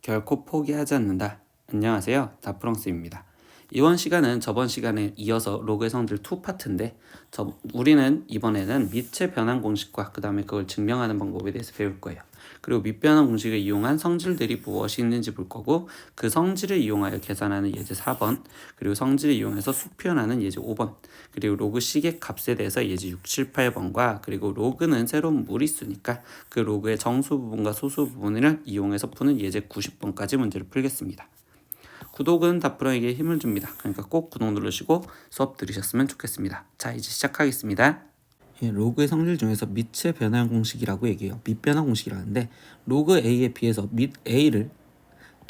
결코 포기하지 않는다. 안녕하세요. 다프랑스입니다. 이번 시간은 저번 시간에 이어서 로그의 성질 2파트인데 우리는 이번에는 밑의 변환 공식과 그 다음에 그걸 증명하는 방법에 대해서 배울 거예요. 그리고 밑변환 공식을 이용한 성질들이 무엇이 있는지 볼 거고, 그 성질을 이용하여 계산하는 예제 4번, 그리고 성질을 이용해서 수 표현하는 예제 5번, 그리고 로그 식의 값에 대해서 예제 6, 7, 8번과 그리고 로그는 새로운 무리수니까 그 로그의 정수 부분과 소수 부분을 이용해서 푸는 예제 90번까지 문제를 풀겠습니다. 구독은 다프로에게 힘을 줍니다. 그러니까 꼭 구독 누르시고 수업 들으셨으면 좋겠습니다. 자, 이제 시작하겠습니다. 로그의 성질 중에서 밑의 변환 공식이라고 얘기해요. 밑변환 공식이라는데, 로그 a에 비해서 밑 a를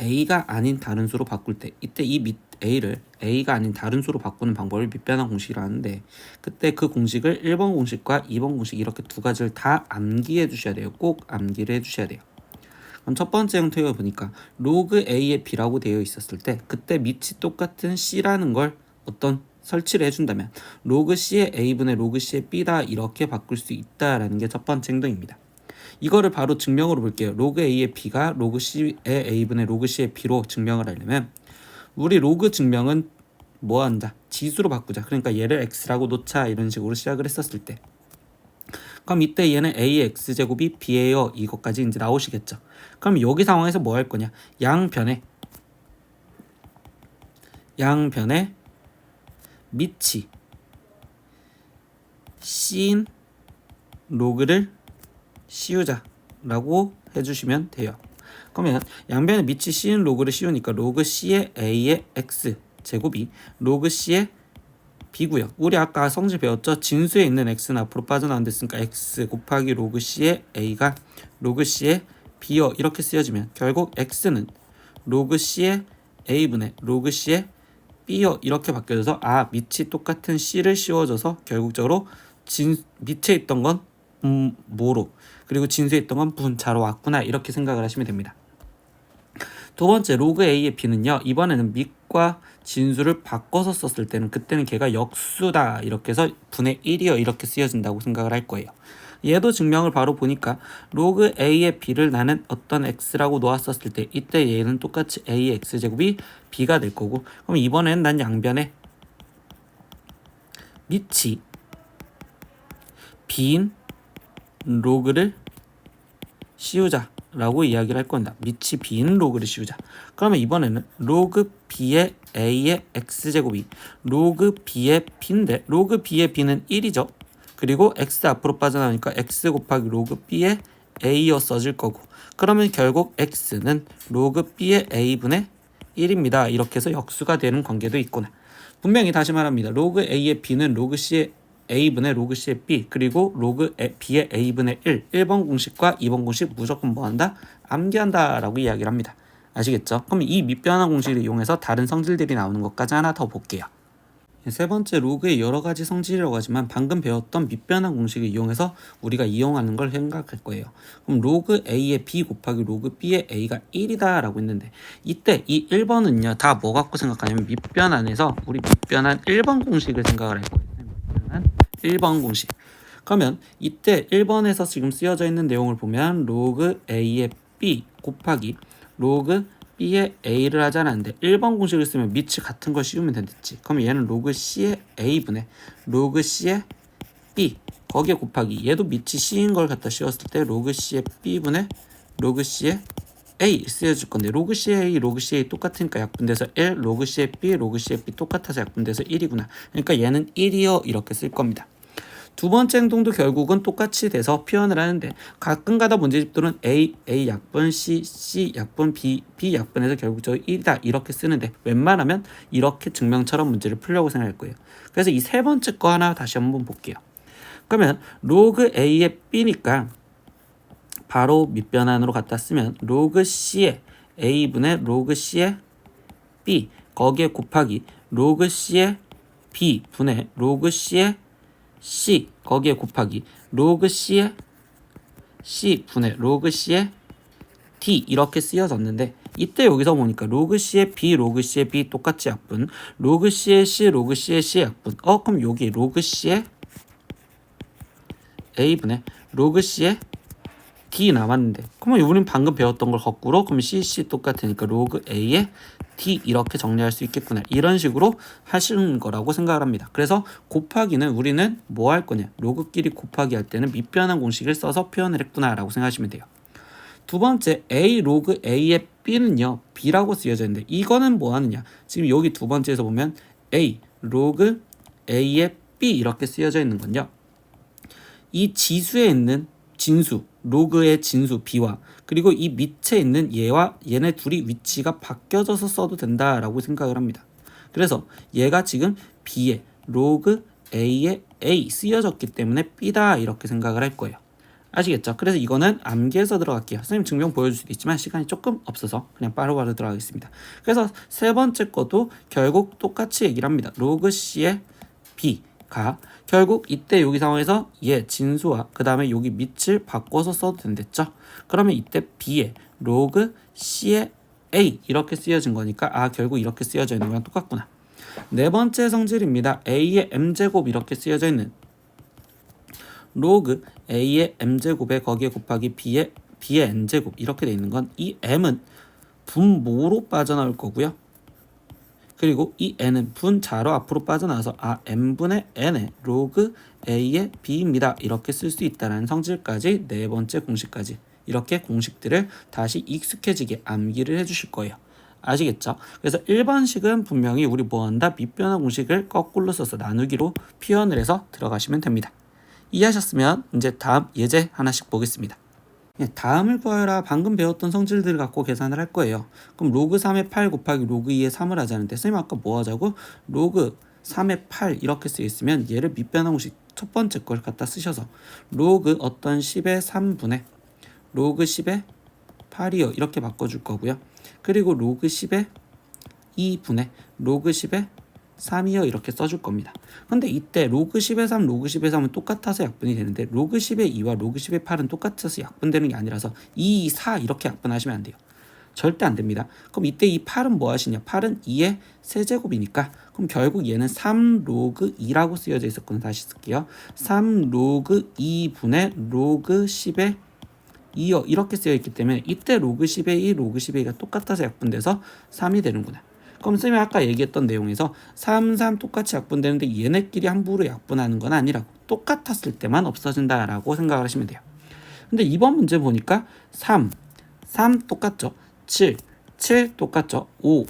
a가 아닌 다른 수로 바꿀 때, 이때 이 밑 a를 a가 아닌 다른 수로 바꾸는 방법을 밑변환 공식이라는데, 그때 그 공식을 1번 공식과 2번 공식 이렇게 두 가지를 다 암기해 주셔야 돼요. 꼭 암기를 해 주셔야 돼요. 그럼 첫 번째 형태를 보니까 로그 a의 b라고 되어 있었을 때, 그때 밑이 똑같은 c라는 걸 어떤 설치를 해준다면 로그 c의 a분의 로그 c의 b다 이렇게 바꿀 수 있다라는 게 첫 번째 행동입니다. 이거를 바로 증명으로 볼게요. 로그 a의 b가 로그 c의 a분의 로그 c의 b로 증명을 하려면 우리 로그 증명은 뭐 한다? 지수로 바꾸자. 그러니까 얘를 x라고 놓자 이런 식으로 시작을 했었을 때, 그럼 이때 얘는 a의 x제곱이 b예요. 이것까지 이제 나오시겠죠. 그럼 여기 상황에서 뭐 할 거냐? 양변에 밑이 c인 로그를 씌우자 라고 해주시면 돼요. 그러면 양변에 밑이 c인 로그를 씌우니까 로그 c의 a의 x 제곱이 로그 c의 b고요. 우리 아까 성질 배웠죠? 진수에 있는 x는 앞으로 빠져나온댔으니까 x 곱하기 로그 c의 a가 로그 c의 b요. 이렇게 쓰여지면 결국 x는 로그 c의 a분의 로그 c의 b요. 이렇게 바뀌어져서 밑이 똑같은 c를 씌워져서 결국적으로 밑에 있던 건 모로, 그리고 진수에 있던 건 분자로 왔구나 이렇게 생각을 하시면 됩니다. 두 번째 로그 a의 b는요, 이번에는 밑과 진수를 바꿔서 썼을 때는 그때는 걔가 역수다 이렇게 해서 분의 1이요 이렇게 쓰여진다고 생각을 할 거예요. 얘도 증명을 바로 보니까 로그 a의 b를 나는 어떤 x라고 놓았었을 때 이때 얘는 똑같이 a의 x제곱이 b가 될 거고, 그럼 이번에는 난 양변에 밑이 b인 로그를 씌우자 라고 이야기를 할 겁니다. 밑이 b인 로그를 씌우자. 그러면 이번에는 로그 b의 a의 x제곱이 로그 b의 b인데, 로그 b의 b는 1이죠. 그리고 x 앞으로 빠져나오니까 x 곱하기 로그 b의 a여 써질 거고, 그러면 결국 x는 로그 b의 a분의 1입니다. 이렇게 해서 역수가 되는 관계도 있구나. 분명히 다시 말합니다. 로그 a의 b는 로그 c의 a분의 로그 c의 b, 그리고 로그 b의 a분의 1번 공식과 2번 공식 무조건 뭐한다? 암기한다 라고 이야기를 합니다. 아시겠죠? 그럼 이 밑변환 공식을 이용해서 다른 성질들이 나오는 것까지 하나 더 볼게요. 세 번째 로그의 여러 가지 성질이라고 하지만 방금 배웠던 밑변환 공식을 이용해서 우리가 이용하는 걸 생각할 거예요. 그럼 로그 a의 b 곱하기 로그 b의 a가 1이다 라고 했는데, 이때 이 1번은요 다 뭐 갖고 생각하냐면 밑변환에서 우리 밑변환 1번 공식을 생각을 할 거예요. 밑변환 1번 공식. 그러면 이때 1번에서 지금 쓰여져 있는 내용을 보면 로그 a의 b 곱하기 로그 b의 a를 하자는데 1번 공식을 쓰면 밑이 같은 걸 씌우면 되겠지. 그럼 얘는 로그 c의 a분의 로그 c의 b, 거기에 곱하기 얘도 밑이 c인 걸 갖다 씌웠을 때 로그 c의 b분의 로그 c의 a 쓰여질 건데, 로그 c의 a, 로그 c의 a 똑같으니까 약분돼서 1, 로그 c의 b, 로그 c의 b 똑같아서 약분돼서 1이구나. 그러니까 얘는 1이요 이렇게 쓸 겁니다. 두 번째 행동도 결국은 똑같이 돼서 표현을 하는데, 가끔가다 문제집들은 A 약분, C 약분, B 약분해서 결국 저 1이다 이렇게 쓰는데, 웬만하면 이렇게 증명처럼 문제를 풀려고 생각할 거예요. 그래서 이 세 번째 거 하나 다시 한번 볼게요. 그러면 로그 A의 B니까 바로 밑변환으로 갖다 쓰면 로그 C의 A분의 로그 C의 B, 거기에 곱하기 로그 C의 B 분의 로그 C의 C, 거기에 곱하기 로그 C의 C 분의 로그 C의 D 이렇게 쓰여졌는데, 이때 여기서 보니까 로그 C의 B, 로그 C의 B 똑같이 약분, 로그 C의 C, 로그 C의 C 약분. 그럼 여기 로그 C의 A분의 로그 C의 D D 남았는데 그러면 우린 방금 배웠던 걸 거꾸로 그럼 CC 똑같으니까 로그 A에 D 이렇게 정리할 수 있겠구나. 이런 식으로 하시는 거라고 생각을 합니다. 그래서 곱하기는 우리는 뭐 할 거냐. 로그끼리 곱하기 할 때는 밑변환 공식을 써서 표현을 했구나 라고 생각하시면 돼요. 두 번째 A 로그 A의 B는요. B라고 쓰여져 있는데 이거는 뭐 하느냐. 지금 여기 두 번째에서 보면 A 로그 A의 B 이렇게 쓰여져 있는 건요. 이 지수에 있는 진수, 로그의 진수 B와 그리고 이 밑에 있는 얘와 얘네 둘이 위치가 바뀌어져서 써도 된다라고 생각을 합니다. 그래서 얘가 지금 B에 로그 A에 A 쓰여졌기 때문에 B다 이렇게 생각을 할 거예요. 아시겠죠? 그래서 이거는 암기해서 들어갈게요. 선생님 증명 보여줄 수도 있지만 시간이 조금 없어서 그냥 바로바로 들어가겠습니다. 그래서 세 번째 것도 결국 똑같이 얘기를 합니다. 로그 C의 B가 결국 이때 여기 상황에서 얘 진수와 그 다음에 여기 밑을 바꿔서 써도 된댔죠. 그러면 이때 B에 로그 C의 A 이렇게 쓰여진 거니까 결국 이렇게 쓰여져 있는 거랑 똑같구나. 네 번째 성질입니다. A의 M제곱 이렇게 쓰여져 있는 로그 A의 M제곱에 거기에 곱하기 B의 N제곱 이렇게 돼 있는 건 이 M은 분모로 빠져나올 거고요. 그리고 이 n은 분자로 앞으로 빠져나와서 n분의 n의 로그 a의 b입니다. 이렇게 쓸 수 있다는 성질까지 네 번째 공식까지 이렇게 공식들을 다시 익숙해지게 암기를 해주실 거예요. 아시겠죠? 그래서 1번식은 분명히 우리 뭐한다? 밑변환 공식을 거꾸로 써서 나누기로 표현을 해서 들어가시면 됩니다. 이해하셨으면 이제 다음 예제 하나씩 보겠습니다. 다음을 구하여라. 방금 배웠던 성질들을 갖고 계산을 할 거예요. 그럼 로그 3의 8 곱하기 로그 2의 3을 하자는데 선생님 아까 뭐 하자고? 로그 3의 8 이렇게 쓰여 있으면 얘를 밑변환 공식 첫 번째 걸 갖다 쓰셔서 로그 어떤 10의 3분의 로그 10의 8이요 이렇게 바꿔줄 거고요. 그리고 로그 10의 2분의 로그 10의 3이요 이렇게 써줄 겁니다. 근데 이때 로그 10의 3, 로그 10의 3은 똑같아서 약분이 되는데 로그 10의 2와 로그 10의 8은 똑같아서 약분되는 게 아니라서 2, 4 이렇게 약분하시면 안 돼요. 절대 안 됩니다. 그럼 이때 이 8은 뭐 하시냐? 8은 2의 세제곱이니까 그럼 결국 얘는 3 로그 2라고 쓰여져 있었거든요. 다시 쓸게요. 3 로그 2분의 로그 10의 2요 이렇게 쓰여있기 때문에 이때 로그 10의 2, 로그 10의 2가 똑같아서 약분돼서 3이 되는구나. 그럼 선생님이 아까 얘기했던 내용에서 3, 3 똑같이 약분되는데 얘네끼리 함부로 약분하는 건 아니라고. 똑같았을 때만 없어진다라고 생각을 하시면 돼요. 근데 이번 문제 보니까 3 똑같죠. 7 똑같죠. 5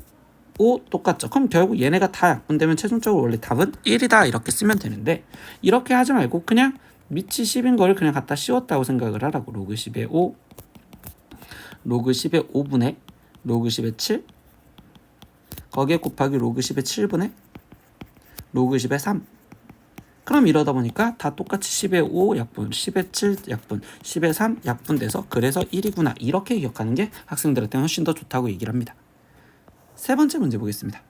똑같죠. 그럼 결국 얘네가 다 약분되면 최종적으로 원래 답은 1이다 이렇게 쓰면 되는데 이렇게 하지 말고 그냥 밑이 10인 걸 그냥 갖다 씌웠다고 생각을 하라고. 로그 10의 5 로그 10의 5분의 로그 10의 7 거기에 곱하기 로그 10의 7분의 로그 10의 3. 그럼 이러다 보니까 다 똑같이 10의 5 약분, 10의 7 약분, 10의 3 약분돼서 그래서 1이구나. 이렇게 기억하는 게 학생들한테 훨씬 더 좋다고 얘기를 합니다. 세 번째 문제 보겠습니다.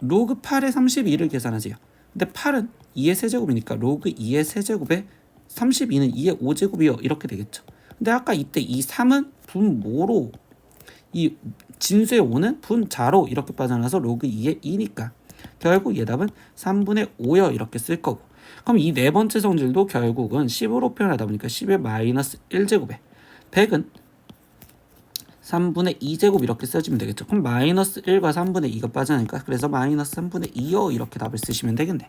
로그 8의 32를 계산하세요. 근데 8은 2의 세제곱이니까 로그 2의 세제곱에 32는 2의 5제곱이요. 이렇게 되겠죠. 근데 아까 이때 이 3은 분모로 이 진수의 5는 분자로 이렇게 빠져나와서 로그 2의 2니까 결국 얘 답은 3분의 5여 이렇게 쓸 거고 그럼 이 네 번째 성질도 결국은 10으로 표현하다 보니까 10의 마이너스 1제곱에 100은 3분의 2제곱 이렇게 써주면 되겠죠. 그럼 마이너스 1과 3분의 2가 빠져나니까 그래서 마이너스 3분의 2여 이렇게 답을 쓰시면 되겠네.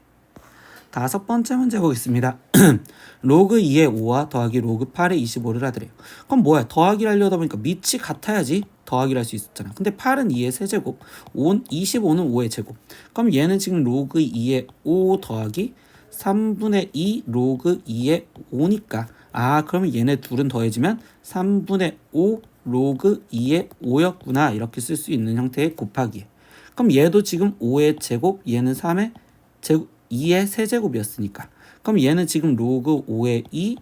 다섯 번째 문제 보겠습니다. 로그 2의 5와 더하기 로그 8의 25를 하더래요. 그럼 뭐야? 더하기를 하려다 보니까 밑이 같아야지 더하기를 할 수 있었잖아. 근데 8은 2의 세제곱, 25는 5의 제곱. 그럼 얘는 지금 로그 2의 5 더하기 3분의 2 로그 2의 5니까 그러면 얘네 둘은 더해지면 3분의 5 로그 2의 5였구나. 이렇게 쓸 수 있는 형태의 곱하기. 그럼 얘도 지금 5의 제곱, 얘는 3의 제곱 2의 세제곱이었으니까 그럼 얘는 지금 로그 5의 2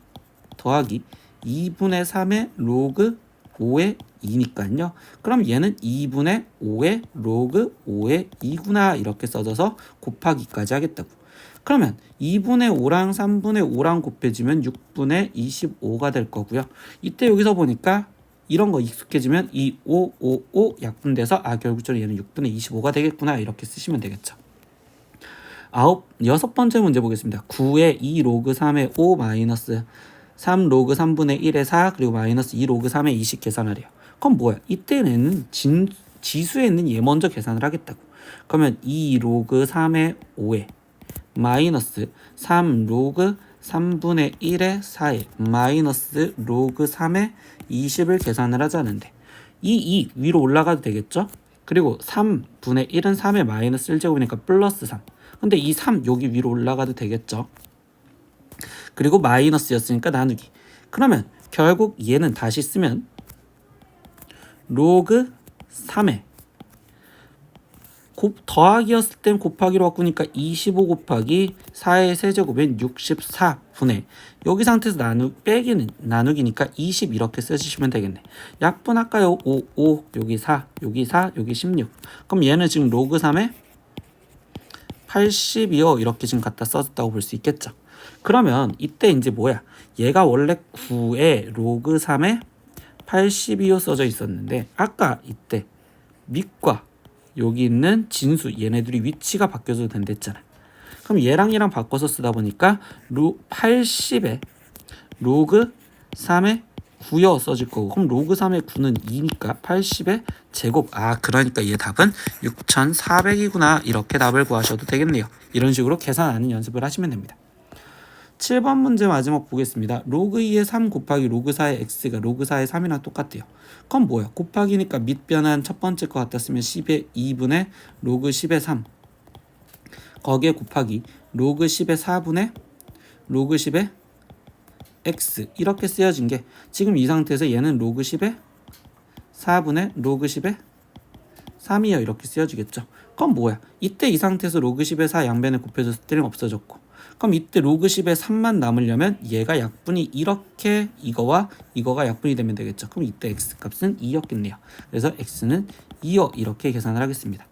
더하기 2분의 3의 로그 5의 2니까요. 그럼 얘는 2분의 5의 로그 5의 2구나 이렇게 써져서 곱하기까지 하겠다고. 그러면 2분의 5랑 3분의 5랑 곱해지면 6분의 25가 될 거고요. 이때 여기서 보니까 이런 거 익숙해지면 이 5 약분돼서 결국적으로 얘는 6분의 25가 되겠구나 이렇게 쓰시면 되겠죠. 여섯 번째 문제 보겠습니다. 9의 2 로그 3의 5 마이너스 3 로그 3분의 1의 4 그리고 마이너스 2 로그 3의 20 계산하래요. 그럼 뭐야? 이때는 지수에 있는 얘 먼저 계산을 하겠다고. 그러면 2 로그 3의 5에 마이너스 3 로그 3분의 1의 4에 마이너스 로그 3의 20을 계산을 하자는데 이 위로 올라가도 되겠죠? 그리고 3분의 1은 3의 마이너스 1제곱이니까 플러스 3. 근데 이 3 여기 위로 올라가도 되겠죠? 그리고 마이너스였으니까 나누기. 그러면 결국 얘는 다시 쓰면 로그 3에 더하기였을 땐 곱하기로 바꾸니까 25 곱하기 4의 세제곱은 64분의 여기 상태에서 빼기는 나누기니까 20 이렇게 써주시면 되겠네. 약분할까요? 5 여기 4 여기 4 여기 16. 그럼 얘는 지금 로그 3에 82요 이렇게 지금 갖다 써줬다고 볼 수 있겠죠. 그러면 이때 이제 뭐야? 얘가 원래 9에 로그 3에 82요 써져 있었는데 아까 이때 밑과 여기 있는 진수 얘네들이 위치가 바뀌어도 된댔잖아. 그럼 얘랑 얘랑 바꿔서 쓰다 보니까 80에 로그 3의 9여 써질 거고 그럼 로그 3의 9는 2니까 80의 제곱 그러니까 얘 답은 6400이구나 이렇게 답을 구하셔도 되겠네요. 이런 식으로 계산하는 연습을 하시면 됩니다. 7번 문제 마지막 보겠습니다. 로그 2의 3 곱하기 로그 4의 x가 로그 4의 3이랑 똑같대요. 그럼 뭐야? 곱하기니까 밑변한 첫 번째 거 같았으면 10의 2분의 로그 10의 3 거기에 곱하기 로그 10의 4분의 로그 10의 x 이렇게 쓰여진 게 지금 이 상태에서 얘는 로그 10의 4분의 로그 10의 3이요 이렇게 쓰여지겠죠. 그럼 뭐야? 이때 이 상태에서 로그 10의 4 양변에 곱해줬을 때는 없어졌고 그럼 이때 로그 10의 3만 남으려면 얘가 약분이 이렇게 이거가 약분이 되면 되겠죠. 그럼 이때 x값은 2였겠네요. 그래서 x는 2요 이렇게 계산을 하겠습니다.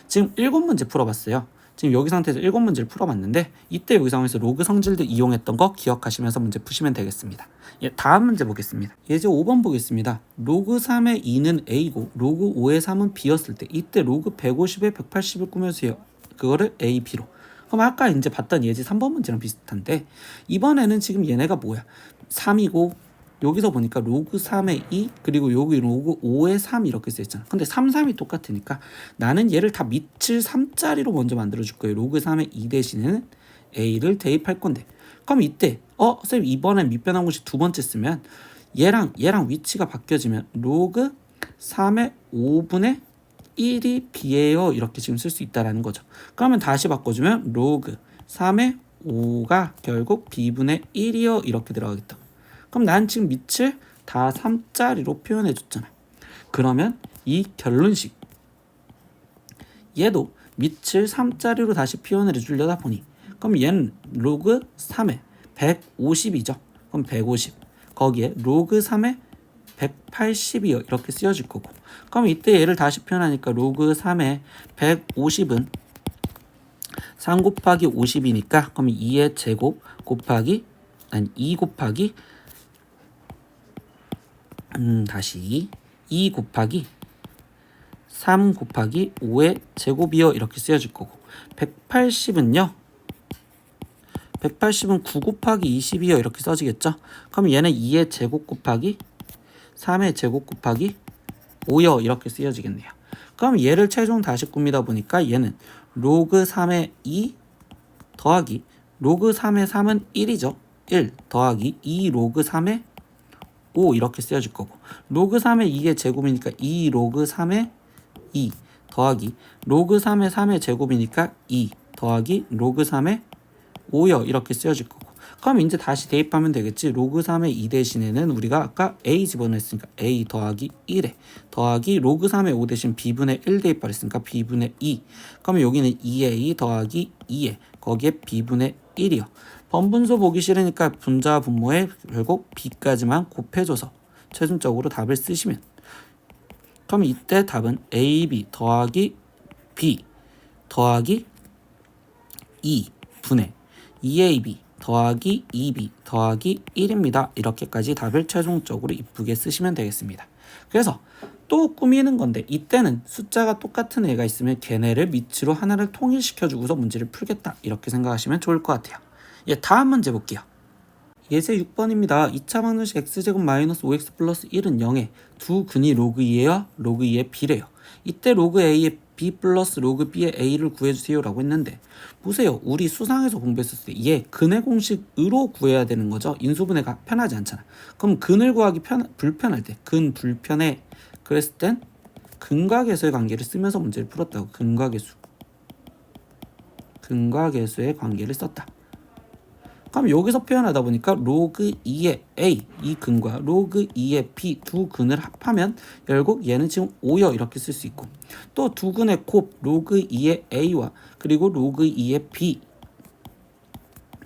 지금 7문제 풀어봤어요. 지금 여기 상태에서 7문제를 풀어봤는데 이때 여기 상황에서 로그 성질도 이용했던 거 기억하시면서 문제 푸시면 되겠습니다. 다음 문제 보겠습니다. 예제 5번 보겠습니다. 로그 3의 2는 a고 로그 5의 3은 b였을 때 이때 로그 150에 180을 꾸며주세요. 그거를 a, b로. 그럼 아까 이제 봤던 예제 3번 문제랑 비슷한데 이번에는 지금 얘네가 뭐야? 3이고 여기서 보니까 로그 3의 2 그리고 여기 로그 5의 3 이렇게 써있잖아. 근데 3, 3이 똑같으니까 나는 얘를 다 밑을 3자리로 먼저 만들어줄 거예요. 로그 3의 2 대신에는 a를 대입할 건데 그럼 이때 선생님 이번엔 밑변한 공식 두 번째 쓰면 얘랑 위치가 바뀌어지면 로그 3의 5분의 1이 b예요 이렇게 지금 쓸 수 있다라는 거죠. 그러면 다시 바꿔주면 로그 3의 5가 결국 b분의 1이요 이렇게 들어가겠다. 그럼 난 지금 밑을 다 3자리로 표현해 줬잖아. 그러면 이 결론식 얘도 밑을 3자리로 다시 표현을 해주려다 보니 그럼 얘는 로그 3의 150이죠. 그럼 150 거기에 로그 3의 180이요 이렇게 쓰여질 거고 그럼 이때 얘를 다시 표현하니까 로그 3의 150은 3 곱하기 50이니까 그럼 2의 제곱 곱하기 2 곱하기 다시 2 곱하기 3 곱하기 5의 제곱이요 이렇게 쓰여질 거고 180은요 180은 9 곱하기 20이요 이렇게 써지겠죠. 그럼 얘는 2의 제곱 곱하기 3의 제곱 곱하기 5요 이렇게 쓰여지겠네요. 그럼 얘를 최종 다시 꾸미다 보니까 얘는 로그 3의 2 더하기 로그 3의 3은 1이죠. 1 더하기 2 로그 3의 5 이렇게 쓰여질 거고 로그 3의 2의 제곱이니까 2 로그 3의 2 더하기 로그 3의 3의 제곱이니까 2 더하기 로그 3의 5요 이렇게 쓰여질 거고 그럼 이제 다시 대입하면 되겠지. 로그 3의 2 대신에는 우리가 아까 a 집어넣었으니까 a 더하기 1에 더하기 로그 3의 5 대신 b분의 1 대입하랬으니까 b분의 2 그러면 여기는 2a 더하기 2에 거기에 b분의 1이요. 번분수 보기 싫으니까 분자와 분모에 결국 b까지만 곱해줘서 최종적으로 답을 쓰시면 그럼 이때 답은 ab 더하기 b 더하기 2분의 2ab 더하기 2b 더하기 1입니다. 이렇게까지 답을 최종적으로 이쁘게 쓰시면 되겠습니다. 그래서 또 꾸미는 건데 이때는 숫자가 똑같은 애가 있으면 걔네를 밑으로 하나를 통일시켜주고서 문제를 풀겠다 이렇게 생각하시면 좋을 것 같아요. 다음 문제 볼게요. 예제 6번입니다. 2차 방정식 x제곱 마이너스 5x 플러스 1은 0에 두 근이 로그 2와 로그 2의 b래요. 이때 로그 a의 b 플러스 로그 b의 a를 구해주세요 라고 했는데 보세요. 우리 수상에서 공부했었을 때 얘 근의 공식으로 구해야 되는 거죠. 인수분해가 편하지 않잖아. 그럼 근을 구하기 불편할 때 근 불편해 그랬을 땐 근과 계수의 관계를 쓰면서 문제를 풀었다고. 근과 계수의 관계를 썼다. 그럼 여기서 표현하다 보니까 로그 2의 a 이 근과 로그 2의 b 두 근을 합하면 결국 얘는 지금 5여 이렇게 쓸 수 있고 또 두 근의 곱 로그 2의 a와 그리고 로그 2의 b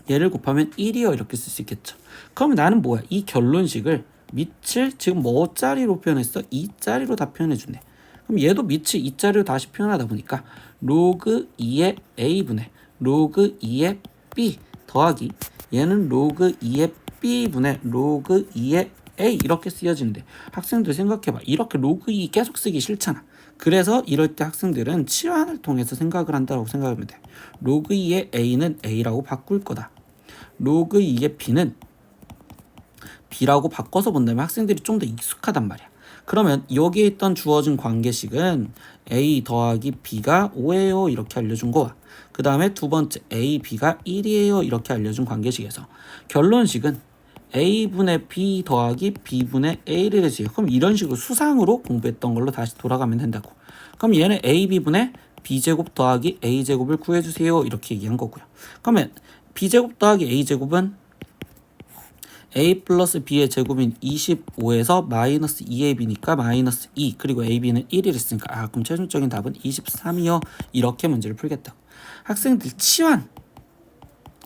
얘를 곱하면 1이여 이렇게 쓸 수 있겠죠. 그러면 나는 뭐야? 이 결론식을 밑을 지금 뭐짜리로 표현했어? 2짜리로 다 표현해주네. 그럼 얘도 밑을 2짜리로 다시 표현하다 보니까 로그 2의 a분의 로그 2의 b 더하기 얘는 로그 2의 b분의 로그 2의 a 이렇게 쓰여지는데 학생들 생각해봐. 이렇게 로그 2 계속 쓰기 싫잖아. 그래서 이럴 때 학생들은 치환을 통해서 생각을 한다고 생각하면 돼. 로그 2의 a는 a라고 바꿀 거다. 로그 2의 b는 b라고 바꿔서 본다면 학생들이 좀 더 익숙하단 말이야. 그러면 여기에 있던 주어진 관계식은 a 더하기 b가 5예요 이렇게 알려준 거와 그 다음에 두 번째 a, b가 1이에요 이렇게 알려준 관계식에서 결론식은 a분의 b 더하기 b분의 a를 해주세요. 그럼 이런 식으로 수상으로 공부했던 걸로 다시 돌아가면 된다고. 그럼 얘는 a, b분의 b제곱 더하기 a제곱을 구해주세요 이렇게 얘기한 거고요. 그러면 b제곱 더하기 a제곱은 a 플러스 b의 제곱인 25에서 마이너스 2ab니까 마이너스 2 그리고 ab는 1을 했으니까 그럼 최종적인 답은 23이요 이렇게 문제를 풀겠다. 학생들 치환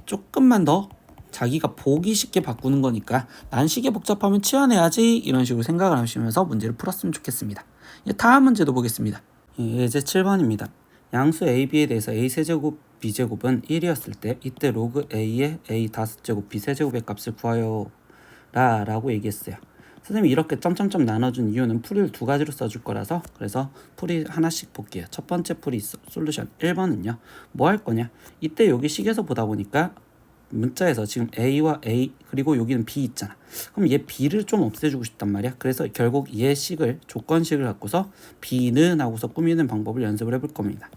조금만 더 자기가 보기 쉽게 바꾸는 거니까 난식이 복잡하면 치환해야지 이런 식으로 생각을 하시면서 문제를 풀었으면 좋겠습니다. 다음 문제도 보겠습니다. 예제 7번입니다. 양수 AB에 대해서 A세제곱 B제곱은 1이었을 때 이때 로그 A의 A5제곱 B세제곱의 값을 구하여 라고 얘기했어요. 선생님이 이렇게 점점점 나눠준 이유는 풀이를 두 가지로 써줄 거라서 그래서 풀이 하나씩 볼게요. 첫 번째 풀이 솔루션 1번은요. 뭐 할 거냐? 이때 여기 식에서 보다 보니까 문자에서 지금 A와 A 그리고 여기는 B 있잖아. 그럼 얘 B를 좀 없애주고 싶단 말이야. 그래서 결국 얘 식을 조건식을 갖고서 B는 하고서 꾸미는 방법을 연습을 해볼 겁니다.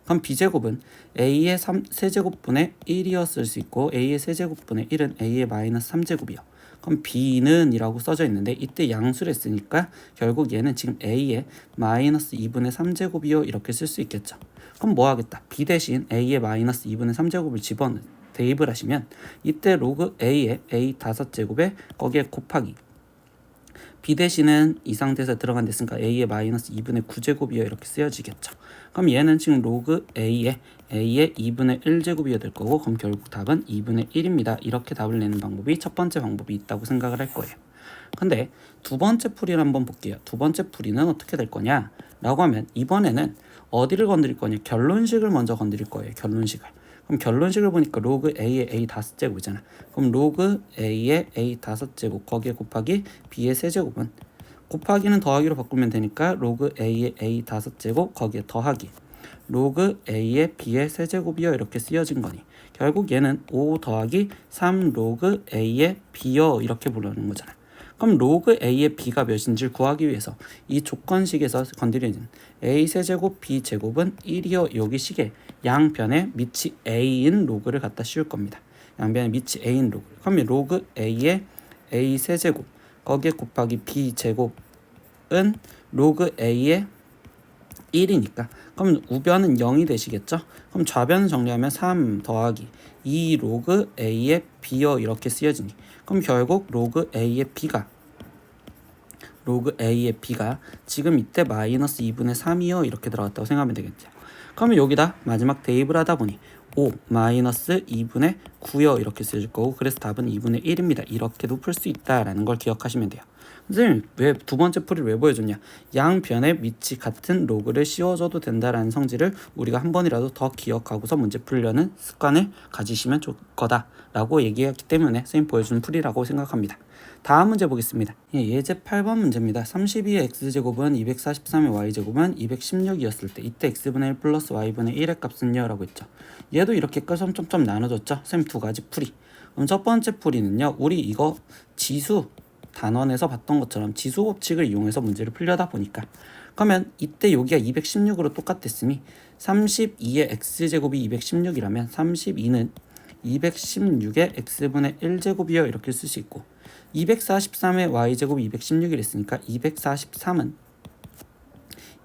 그럼 B제곱은 A의 세제곱분의 1이었을 수 있고 A의 세제곱분의 1은 A의 마이너스 3제곱이요. 그럼 B는 이라고 써져 있는데 이때 양수를 했으니까 결국 얘는 지금 A의 마이너스 2분의 3제곱이요 이렇게 쓸 수 있겠죠. 그럼 뭐 하겠다? B 대신 A의 마이너스 2분의 3제곱을 대입을 하시면 이때 로그 A의 A 5제곱에 거기에 곱하기 B 대신은 이 상태에서 들어간 데으니까 A의 마이너스 2분의 9제곱이요 이렇게 쓰여지겠죠. 그럼 얘는 지금 로그 A의 2분의 1제곱이어야 될 거고 그럼 결국 답은 2분의 1입니다. 이렇게 답을 내는 방법이 첫 번째 방법이 있다고 생각을 할 거예요. 근데 두 번째 풀이를 한번 볼게요. 두 번째 풀이는 어떻게 될 거냐 라고 하면 이번에는 어디를 건드릴 거냐 결론식을 먼저 건드릴 거예요. 결론식을. 그럼 결론식을 보니까 로그 A의 A 5제곱이잖아. 그럼 로그 A의 A 5제곱 거기에 곱하기 B의 세제곱은 곱하기는 더하기로 바꾸면 되니까 로그 A의 A 5제곱 거기에 더하기 로그 A의 B의 세제곱이요 이렇게 쓰여진 거니 결국 얘는 5 더하기 3 로그 A의 B요 이렇게 부르는 거잖아. 그럼 로그 A의 B가 몇인지를 구하기 위해서 이 조건식에서 건드리는 A 세제곱 B 제곱은 1이요 여기 식에 양변에 밑이 A인 로그를 갖다 씌울 겁니다. 양변에 밑이 A인 로그. 그러면 로그 A의 A 세제곱 거기에 곱하기 B 제곱은 로그 A의 1이니까 그럼 우변은 0이 되시겠죠? 그럼 좌변을 정리하면 3 더하기 2 로그 A의 B요 이렇게 쓰여지니 그럼 결국 로그 A의 B가 지금 이때 마이너스 2분의 3이요 이렇게 들어갔다고 생각하면 되겠죠. 그러면 여기다 마지막 대입을 하다 보니 5 마이너스 2분의 9요 이렇게 쓰여질 거고 그래서 답은 2분의 1입니다. 이렇게도 풀 수 있다라는 걸 기억하시면 돼요. 선생님 왜 두 번째 풀이를 왜 보여줬냐? 양변에 밑이 같은 로그를 씌워줘도 된다라는 성질을 우리가 한 번이라도 더 기억하고서 문제 풀려는 습관을 가지시면 좋을 거다라고 얘기했기 때문에 선생님 보여준 풀이라고 생각합니다. 다음 문제 보겠습니다. 예제 8번 문제입니다. 32의 x제곱은 243의 y제곱은 216이었을 때 이때 x분의 1 플러스 y분의 1의 값은요? 라고 했죠. 얘도 이렇게 점점점 나눠줬죠. 선생님 두 가지 풀이. 그럼 첫 번째 풀이는요. 우리 이거 지수 단원에서 봤던 것처럼 지수 법칙을 이용해서 문제를 풀려다 보니까 그러면 이때 여기가 216으로 똑같았으니 32의 x제곱이 216이라면 32는 216의 x분의 1제곱이요 이렇게 쓸 수 있고 243의 y제곱이 216이랬으니까 243은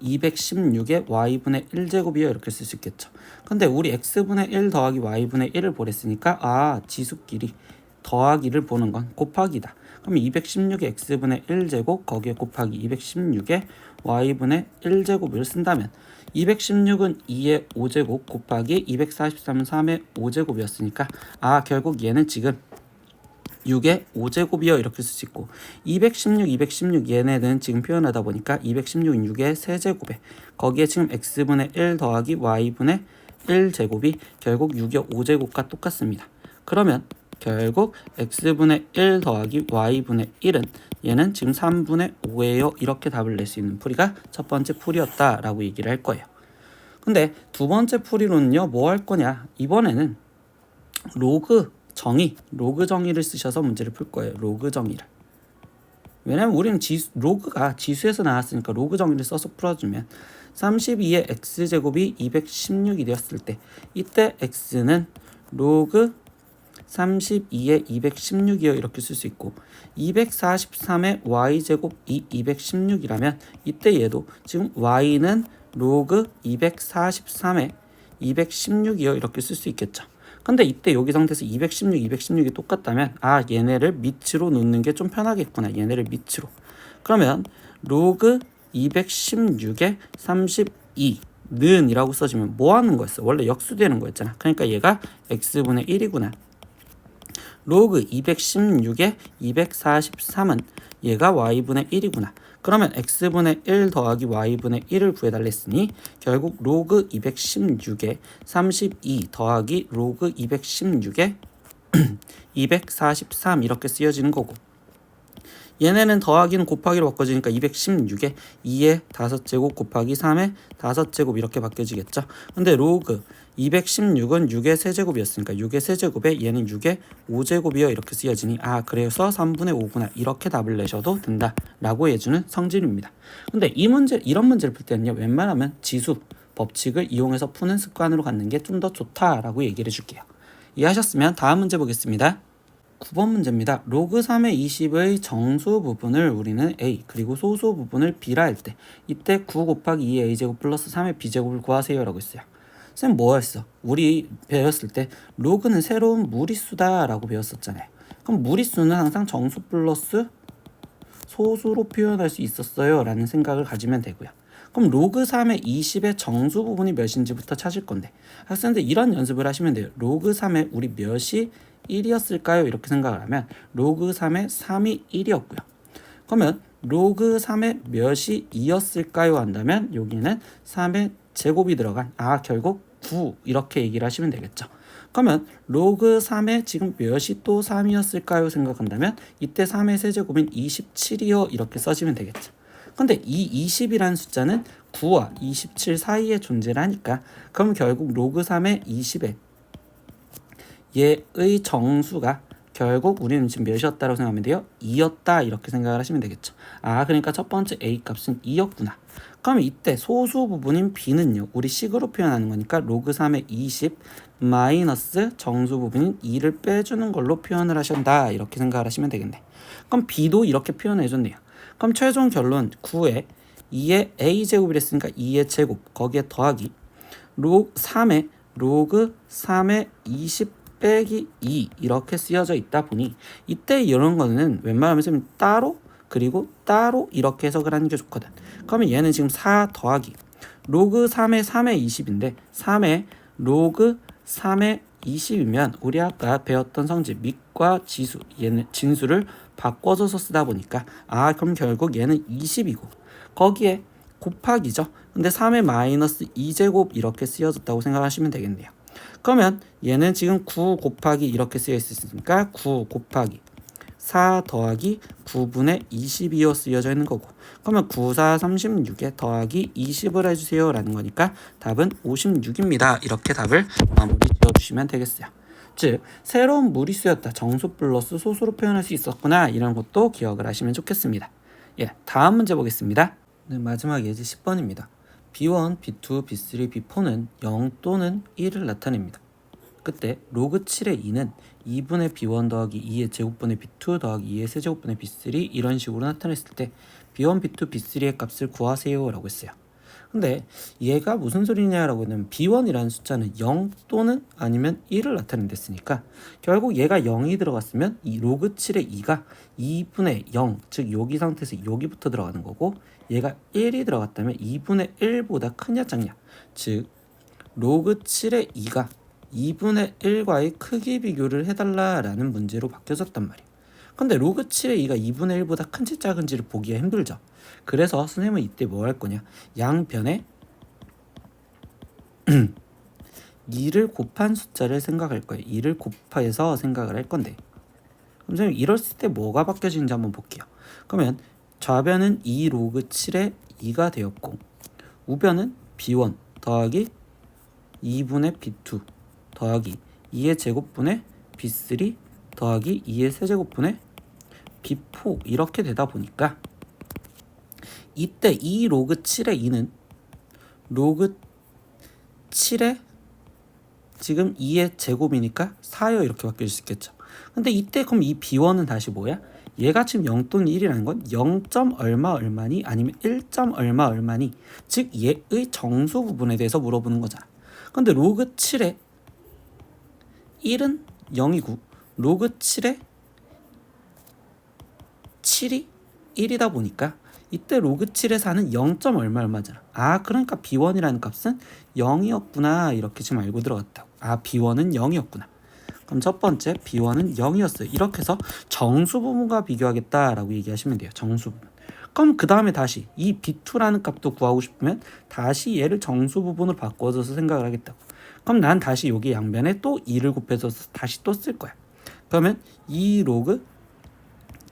216의 y분의 1제곱이요 이렇게 쓸 수 있겠죠. 근데 우리 x분의 1 더하기 y분의 1을 보랬으니까 지수끼리 더하기를 보는 건 곱하기다. 그럼 216의 x분의 1제곱 거기에 곱하기 216의 y분의 1제곱을 쓴다면 216은 2의 5제곱 곱하기 243은 3의 5제곱이었으니까 결국 얘는 지금 6의 5제곱이요 이렇게 쓸 수 있고 216 얘네는 지금 표현하다 보니까 216은 6의 세제곱에 거기에 지금 x분의 1 더하기 y분의 1제곱이 결국 6의 5제곱과 똑같습니다. 그러면 결국 x분의 1 더하기 y분의 1은 얘는 지금 3분의 5예요 이렇게 답을 낼 수 있는 풀이가 첫 번째 풀이었다 라고 얘기를 할 거예요. 근데 두 번째 풀이로는요 뭐 할 거냐, 이번에는 로그 정의를 쓰셔서 문제를 풀 거예요. 로그 정의를. 왜냐면 우리는 로그가 지수에서 나왔으니까 로그 정의를 써서 풀어주면 32의 x제곱이 216이 되었을 때 이때 x는 로그 32의 216이요 이렇게 쓸 수 있고 243의 y제곱이 216이라면 이때 얘도 지금 y는 로그 243의 216이요 이렇게 쓸 수 있겠죠. 근데 이때 여기 상태에서 216이 똑같다면 얘네를 밑으로 놓는 게 좀 편하겠구나. 얘네를 밑으로. 그러면 로그 216의 32는 이라고 써주면 뭐 하는 거였어? 원래 역수되는 거였잖아. 그러니까 얘가 x분의 1이구나. 로그 216의 243은 얘가 y분의 1이구나. 그러면 x분의 1 더하기 y분의 1을 구해달랬으니 결국 로그 216의 32 더하기 로그 216의 243 이렇게 쓰여지는 거고 얘네는 더하기는 곱하기로 바꿔지니까 216에 2의 5제곱 곱하기 3의 5제곱 이렇게 바뀌어지겠죠. 근데 로그 216은 6의 세제곱이었으니까 6의 세제곱에 얘는 6의 5제곱이요 이렇게 쓰여지니 그래서 3분의 5구나 이렇게 답을 내셔도 된다 라고 해주는 성질입니다. 근데 이런 문제를 풀 때는요 웬만하면 지수 법칙을 이용해서 푸는 습관으로 갖는 게 좀 더 좋다라고 얘기를 해줄게요. 이해하셨으면 다음 문제 보겠습니다. 9번 문제입니다. 로그 3의 20의 정수 부분을 우리는 a 그리고 소수 부분을 b라 할 때 이때 9 곱하기 2의 a제곱 플러스 3의 b제곱을 구하세요 라고 했어요. 쌤 뭐였어? 우리 배웠을 때 로그는 새로운 무리수다 라고 배웠었잖아요. 그럼 무리수는 항상 정수 플러스 소수로 표현할 수 있었어요 라는 생각을 가지면 되고요. 그럼 로그 3의 20의 정수 부분이 몇인지부터 찾을 건데 학생들 이런 연습을 하시면 돼요. 로그 3의 우리 몇이 1이었을까요? 이렇게 생각을 하면 로그 3의 3이 1이었고요. 그러면 로그 3의 몇이 2였을까요? 한다면 여기는 3의 제곱이 들어간 결국 9 이렇게 얘기를 하시면 되겠죠. 그러면 로그 3의 지금 몇이 또 3이었을까요? 생각한다면 이때 3의 세제곱인 27이요 이렇게 써주면 되겠죠. 근데 이 20이라는 숫자는 9와 27 사이에 존재를 하니까 그럼 결국 로그 3의 20에 얘의 정수가 결국 우리는 지금 몇이었다고 생각하면 돼요? 2였다 이렇게 생각을 하시면 되겠죠. 그러니까 첫 번째 a 값은 2였구나. 그럼 이때 소수 부분인 b는요. 우리 식으로 표현하는 거니까 로그 3의 20 마이너스 정수 부분인 2를 빼주는 걸로 표현을 하신다 이렇게 생각을 하시면 되겠네. 그럼 b도 이렇게 표현해줬네요. 그럼 최종 결론 9에 2의 a제곱이랬으니까 2의 제곱 거기에 더하기 로그 3의 20 빼기 2 이렇게 쓰여져 있다 보니 이때 이런 거는 웬만하면 쌤 따로 그리고 따로 이렇게 해석을 하는 게 좋거든. 그러면 얘는 지금 4 더하기 로그 3의 20인데 3의 로그 3의 20이면 우리 아까 배웠던 성질 밑과 지수 얘는 진수를 바꿔줘서 쓰다 보니까 그럼 결국 얘는 20이고 거기에 곱하기죠. 근데 3의 마이너스 2제곱 이렇게 쓰여졌다고 생각하시면 되겠네요. 그러면 얘는 지금 9 곱하기 이렇게 쓰여 있으니까 9 곱하기 4 더하기 9분의 22여 쓰여져 있는 거고 그러면 9, 4, 36에 더하기 20을 해주세요 라는 거니까 답은 56입니다. 이렇게 답을 마무리 지어주시면 되겠어요. 즉 새로운 무리수였다. 정수 플러스 소수로 표현할 수 있었구나. 이런 것도 기억을 하시면 좋겠습니다. 예, 다음 문제 보겠습니다. 네, 마지막 예제 10번입니다. B1, B2, B3, B4는 0 또는 1을 나타냅니다. 그때 로그 7의 2는 2분의 B1 더하기 2의 제곱분의 B2 더하기 2의 세제곱분의 B3 이런 식으로 나타냈을 때 B1, B2, B3의 값을 구하세요 라고 했어요. 근데 얘가 무슨 소리냐라고 하면 B1이라는 숫자는 0 또는 아니면 1을 나타낸댔으니까 결국 얘가 0이 들어갔으면 이 로그 7의 2가 2분의 0, 즉 여기 상태에서 여기부터 들어가는 거고 얘가 1이 들어갔다면 2분의 1보다 크냐 작냐, 즉 로그 7의 2가 2분의 1과의 크기 비교를 해달라라는 문제로 바뀌어졌단 말이에요. 근데 로그 7의 2가 2분의 1보다 큰지 작은지를 보기가 힘들죠. 그래서 선생님은 이때 뭐 할 거냐, 양변에 2를 곱한 숫자를 생각할 거예요. 2를 곱해서 생각을 할 건데, 그럼 선생님 이랬을 때 뭐가 바뀌어지는지 한번 볼게요. 그러면 좌변은 2 로그 7의 2가 되었고 우변은 B1 더하기 2분의 B2 더하기 2의 제곱분의 B3 더하기 2의 세제곱분의 B4 이렇게 되다 보니까 이때 2 로그 7의 2는 로그 7의 지금 2의 제곱이니까 4요 이렇게 바뀔 수 있겠죠. 근데 이때 그럼 이 B1은 다시 뭐야? 얘가 지금 0 또는 1이라는 건 0. 얼마 얼마니 아니면 1. 얼마 얼마니, 즉 얘의 정수 부분에 대해서 물어보는 거잖아. 근데 로그 7의 1은 0이고 로그 7의 7이 1이다 보니까 이때 로그 7의 4는 0. 얼마 얼마잖아. 아, 그러니까 B1이라는 값은 0이었구나 이렇게 지금 알고 들어갔다고. 아, B1은 0이었구나. 그럼 첫 번째 B1은 0이었어요. 이렇게 해서 정수 부분과 비교하겠다라고 얘기하시면 돼요. 정수 부분. 그럼 그 다음에 다시 이 B2라는 값도 구하고 싶으면 다시 얘를 정수 부분으로 바꿔줘서 생각을 하겠다고. 그럼 난 다시 여기 양변에 또 2를 곱해서 다시 또 쓸 거야. 그러면 2 로그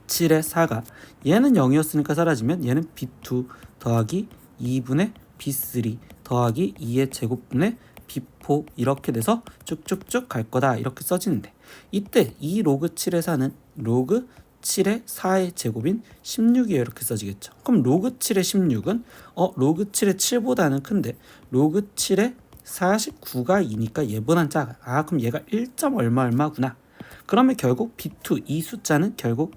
7의 4가 얘는 0이었으니까 사라지면 얘는 B2 더하기 2분의 B3 더하기 2의 제곱분의 B4 이렇게 돼서 쭉쭉쭉 갈 거다 이렇게 써지는데, 이때 2 로그 7의 4는 로그 7의 4의 제곱인 16이에요 이렇게 써지겠죠. 그럼 로그 7의 16은 로그 7의 7보다는 큰데 로그 7의 49가 2니까 얘보단 작아. 아, 그럼 얘가 1. 얼마 얼마구나. 그러면 결국 B2 이 숫자는 결국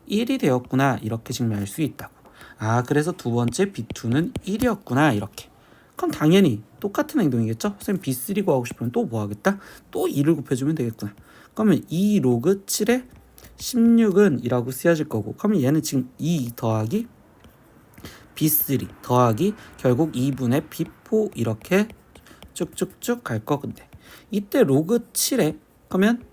1이 되었구나 이렇게 지금 알 수 있다고. 아, 그래서 두 번째 B2는 1이었구나 이렇게. 그럼 당연히 똑같은 행동이겠죠. 선생님 B3 구하고 싶으면 또 뭐 하겠다? 또 2를 곱해주면 되겠구나. 그러면 2 로그 7의 16은 이라고 쓰여질 거고, 그러면 얘는 지금 2 더하기 B3 더하기 결국 2분의 B4 이렇게 쭉쭉쭉 갈 거건데, 이때 로그 7에 그러면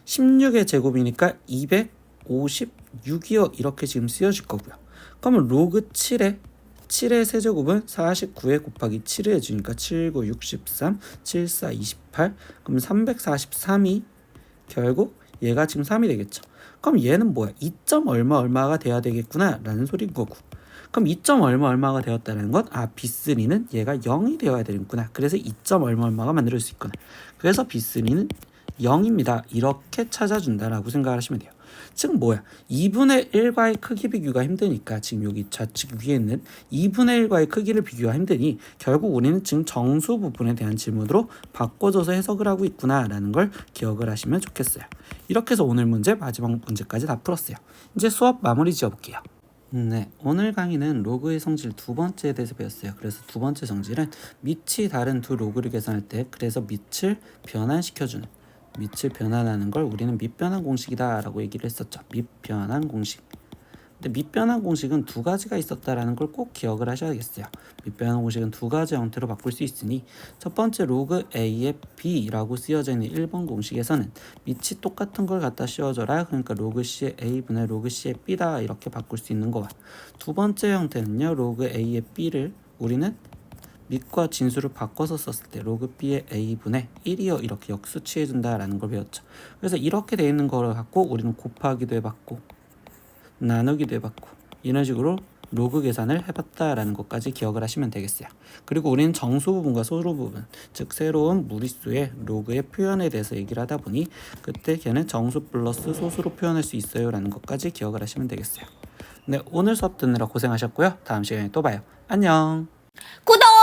16의 제곱이니까 256이요 이렇게 지금 쓰여질 거고요. 그러면 로그 7의 세제곱은 49에 곱하기 7을 해주니까 7, 9, 63, 7, 4, 28. 그럼 343이 결국 얘가 지금 3이 되겠죠. 그럼 얘는 뭐야? 2. 얼마 얼마가 돼야 되겠구나 라는 소리인 거고. 그럼 2. 얼마 얼마가 되었다는 건 B3는 얘가 0이 되어야 되는구나. 그래서 2. 얼마 얼마가 만들 수 있구나. 그래서 B3는 0입니다. 이렇게 찾아준다라고 생각을 하시면 돼요. 즉 뭐야? 2분의 1과의 크기 비교가 힘드니까 지금 여기 좌측 위에 있는 2분의 1과의 크기를 비교가 힘드니 결국 우리는 지금 정수 부분에 대한 질문으로 바꿔줘서 해석을 하고 있구나라는 걸 기억을 하시면 좋겠어요. 이렇게 해서 오늘 문제 마지막 문제까지 다 풀었어요. 이제 수업 마무리 지어볼게요. 네, 오늘 강의는 로그의 성질 두 번째에 대해서 배웠어요. 그래서 두 번째 성질은 밑이 다른 두 로그를 계산할 때 그래서 밑을 변환시켜주는, 밑을 변환하는 걸 우리는 밑변환 공식이다 라고 얘기를 했었죠. 밑변환 공식. 근데 밑변환 공식은 두 가지가 있었다라는 걸 꼭 기억을 하셔야겠어요. 밑변환 공식은 두 가지 형태로 바꿀 수 있으니 첫 번째 로그 A의 B라고 쓰여져 있는 1번 공식에서는 밑이 똑같은 걸 갖다 씌워줘라. 그러니까 로그 C의 A분의 로그 C의 B다 이렇게 바꿀 수 있는 거와, 두 번째 형태는요 로그 A의 B를 우리는 밑과 진수를 바꿔서 썼을 때 로그 B의 A분의 1이요 이렇게 역수치해준다라는 걸 배웠죠. 그래서 이렇게 돼 있는 거를 갖고 우리는 곱하기도 해봤고 나누기도 해봤고 이런 식으로 로그 계산을 해봤다라는 것까지 기억을 하시면 되겠어요. 그리고 우리는 정수 부분과 소수 부분, 즉 새로운 무리수의 로그의 표현에 대해서 얘기를 하다 보니 그때 걔는 정수 플러스 소수로 표현할 수 있어요 라는 것까지 기억을 하시면 되겠어요. 네, 오늘 수업 듣느라 고생하셨고요. 다음 시간에 또 봐요. 안녕. 구독!